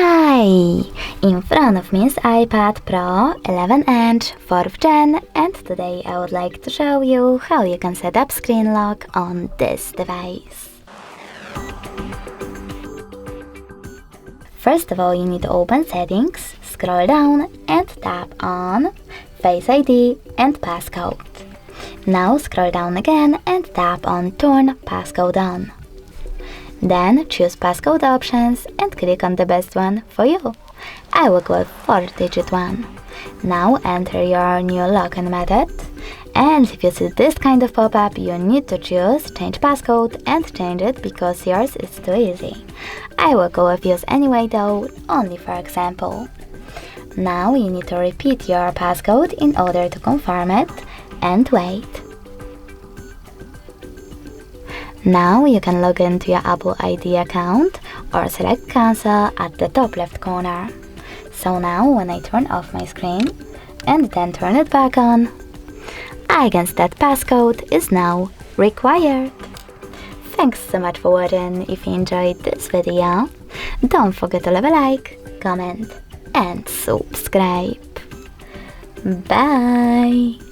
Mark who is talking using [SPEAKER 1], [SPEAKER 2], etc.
[SPEAKER 1] Hi! In front of me is iPad Pro 11-inch 4th Gen, and today I would like to show you how you can set up screen lock on this device. First of all, you need to open Settings, scroll down and tap on Face ID and Passcode. Now scroll down again and tap on Turn Passcode on. Then choose Passcode options and click on the best one for you. I will go with 4-digit one. Now enter your new login method, and if you see this kind of pop-up, you need to choose Change Passcode and change it because yours is too easy. I will go with Use Anyway though, only for example. Now you need to repeat your passcode in order to confirm it and wait. Now you can log into your Apple ID account or select Cancel at the top left corner. So now when I turn off my screen and then turn it back on, I can see that passcode is now required. Thanks so much for watching. If you enjoyed this video, don't forget to leave a like, comment and subscribe. Bye!